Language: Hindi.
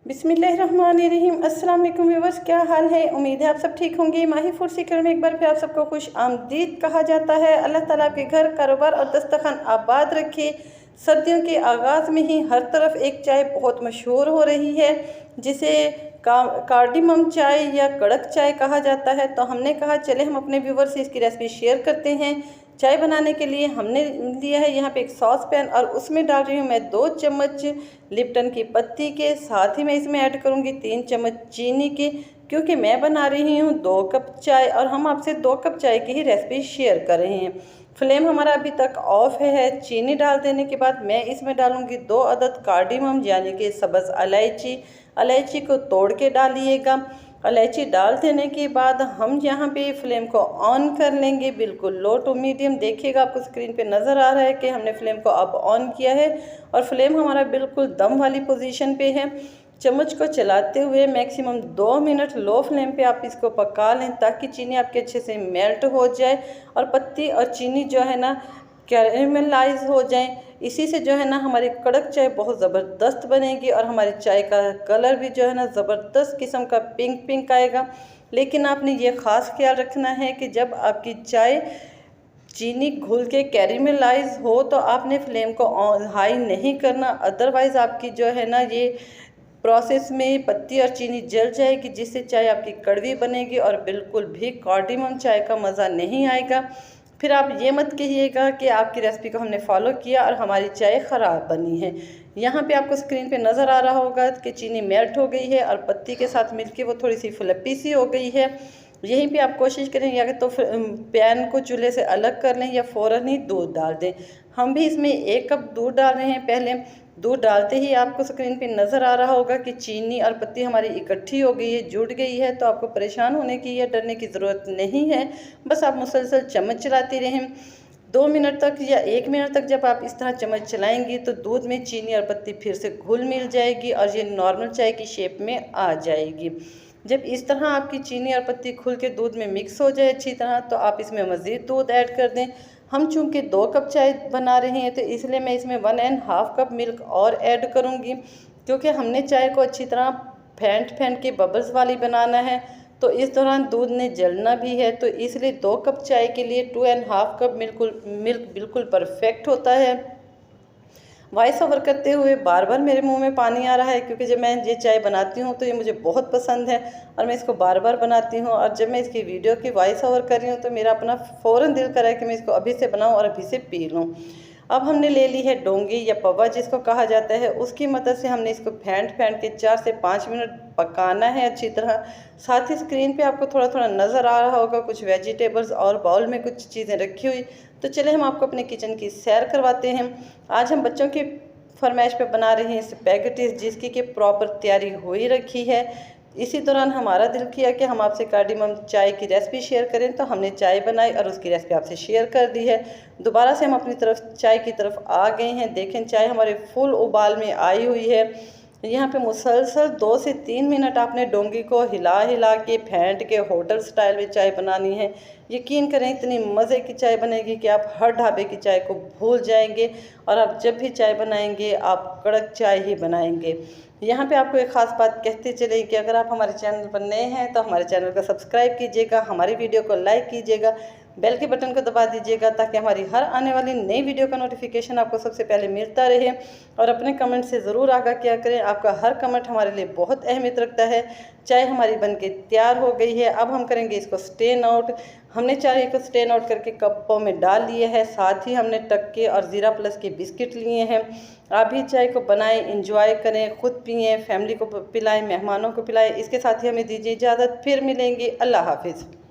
बिस्मिल्लाहिर्रहमानिर्रहीम। अस्सलाम वालेकुम व्यूअर्स, क्या हाल है? उम्मीद है आप सब ठीक होंगे। माही फूड सीकर में एक बार फिर आप सबको खुश आमदीद कहा जाता है। अल्लाह ताला आपके घर, कारोबार और दस्तरखान आबाद रखे। सर्दियों के आगाज़ में ही हर तरफ एक चाय बहुत मशहूर हो रही है, जिसे कार्डिमम चाय या कड़क चाय कहा जाता है। तो हमने कहा चले हम अपने व्यूअर्स से इसकी रेसिपी शेयर करते हैं। चाय बनाने के लिए हमने लिया है यहाँ पे एक सॉस पैन और उसमें डाल रही हूँ मैं 2 चम्मच लिप्टन की पत्ती के। साथ ही मैं इसमें ऐड करूँगी 3 चम्मच चीनी के, क्योंकि मैं बना रही हूँ 2 कप चाय और हम आपसे 2 कप चाय की ही रेसिपी शेयर कर रहे हैं। फ्लेम हमारा अभी तक ऑफ है। चीनी डाल देने के बाद मैं इसमें डालूँगी 2 अदद कार्डिमम यानी कि सब्ज़ इलायची। इलायची को तोड़ के डालिएगा। इलायची डाल देने के बाद हम यहाँ पे फ्लेम को ऑन कर लेंगे, बिल्कुल लो टू मीडियम। देखिएगा आपको स्क्रीन पे नज़र आ रहा है कि हमने फ्लेम को अब ऑन किया है और फ्लेम हमारा बिल्कुल दम वाली पोजीशन पे है। चम्मच को चलाते हुए मैक्सिमम 2 मिनट लो फ्लेम पे आप इसको पका लें, ताकि चीनी आपके अच्छे से मेल्ट हो जाए और पत्ती और चीनी जो है ना कैरेमलाइज हो जाए। इसी से जो है ना हमारी कड़क चाय बहुत ज़बरदस्त बनेगी और हमारी चाय का कलर भी जो है ना ज़बरदस्त किस्म का पिंक पिंक आएगा। लेकिन आपने ये ख़ास ख्याल रखना है कि जब आपकी चाय चीनी घुल के कैरेमलाइज हो तो आपने फ्लेम को हाई नहीं करना, अदरवाइज़ आपकी जो है ना ये प्रोसेस में पत्ती और चीनी जल जाएगी, जिससे चाय आपकी कड़वी बनेगी और बिल्कुल भी कार्डिमम चाय का मज़ा नहीं आएगा। फिर आप ये मत कहिएगा कि आपकी रेसिपी को हमने फॉलो किया और हमारी चाय ख़राब बनी है। यहाँ पे आपको स्क्रीन पे नज़र आ रहा होगा कि चीनी मेल्ट हो गई है और पत्ती के साथ मिलके वो थोड़ी सी फ्लपी सी हो गई है। यहीं पे आप कोशिश करें या तो पैन को चूल्हे से अलग कर लें या फ़ौरन ही दूध डाल दें। हम भी इसमें 1 कप दूध डाल रहे हैं। पहले दूध डालते ही आपको स्क्रीन पे नज़र आ रहा होगा कि चीनी और पत्ती हमारी इकट्ठी हो गई है, जुड़ गई है। तो आपको परेशान होने की या डरने की ज़रूरत नहीं है। बस आप मुसलसल चम्मच चलाते रहें। 2 मिनट तक या 1 मिनट तक जब आप इस तरह चम्मच चलाएंगी तो दूध में चीनी और पत्ती फिर से घुल मिल जाएगी और ये नॉर्मल चाय की शेप में आ जाएगी। जब इस तरह आपकी चीनी और पत्ती खुल के दूध में मिक्स हो जाए अच्छी तरह, तो आप इसमें मज़ीद दूध ऐड कर दें। हम चूँकि 2 कप चाय बना रहे हैं तो इसलिए मैं इसमें 1½ कप मिल्क और ऐड करूँगी, क्योंकि हमने चाय को अच्छी तरह फेंट के बबल्स वाली बनाना है। तो इस दौरान दूध ने जलना भी है, तो इसलिए 2 कप चाय के लिए 2½ कप मिल्क बिल्कुल परफेक्ट होता है। वॉइस ओवर करते हुए बार बार मेरे मुंह में पानी आ रहा है, क्योंकि जब मैं ये चाय बनाती हूँ तो ये मुझे बहुत पसंद है और मैं इसको बार बार बनाती हूँ। और जब मैं इसकी वीडियो की वॉइस ओवर कर रही हूँ तो मेरा अपना फ़ौरन दिल कर रहा है कि मैं इसको अभी से बनाऊँ और अभी से पी लूँ। अब हमने ले ली है डोंगी या पवा जिसको कहा जाता है, उसकी मदद से हमने इसको फेंट के 4 से 5 मिनट पकाना है अच्छी तरह। साथ ही स्क्रीन पे आपको थोड़ा थोड़ा नज़र आ रहा होगा कुछ वेजिटेबल्स और बाउल में कुछ चीज़ें रखी हुई। तो चले हम आपको अपने किचन की सैर करवाते हैं। आज हम बच्चों की फरमाइश पे बना रहे हैं स्पैगेटीज, जिसकी कि प्रॉपर तैयारी हो ही रखी है। इसी दौरान हमारा दिल किया कि हम आपसे कार्डिमम चाय की रेसिपी शेयर करें, तो हमने चाय बनाई और उसकी रेसिपी आपसे शेयर कर दी है। दोबारा से हम अपनी तरफ चाय की तरफ आ गए हैं। देखें चाय हमारे फुल उबाल में आई हुई है। यहाँ पे मुसलसल 2 से 3 मिनट आपने डोंगी को हिला के फेंट के होटल स्टाइल में चाय बनानी है। यकीन करें इतनी मज़े की चाय बनेगी कि आप हर ढाबे की चाय को भूल जाएंगे और आप जब भी चाय बनाएंगे आप कड़क चाय ही बनाएंगे। यहाँ पे आपको एक ख़ास बात कहते चले कि अगर आप हमारे चैनल पर नए हैं तो हमारे चैनल को सब्सक्राइब कीजिएगा, हमारी वीडियो को लाइक कीजिएगा, बेल के बटन को दबा दीजिएगा, ताकि हमारी हर आने वाली नई वीडियो का नोटिफिकेशन आपको सबसे पहले मिलता रहे। और अपने कमेंट से ज़रूर आगाह किया करें, आपका हर कमेंट हमारे लिए बहुत अहमियत रखता है। चाय हमारी बनके तैयार हो गई है। अब हम करेंगे इसको स्टेन आउट। हमने चाय को स्टेन आउट करके कपों में डाल लिए है। साथ ही हमने टक्के और ज़ीरा प्लस के बिस्किट लिए हैं। आप भी चाय को बनाएं, इंजॉय करें, ख़ुद पिएँ, फैमिली को पिलाएं, मेहमानों को पिलाएं। इसके साथ ही हमें दीजिए इजाज़त, फिर मिलेंगे। अल्लाह हाफिज़।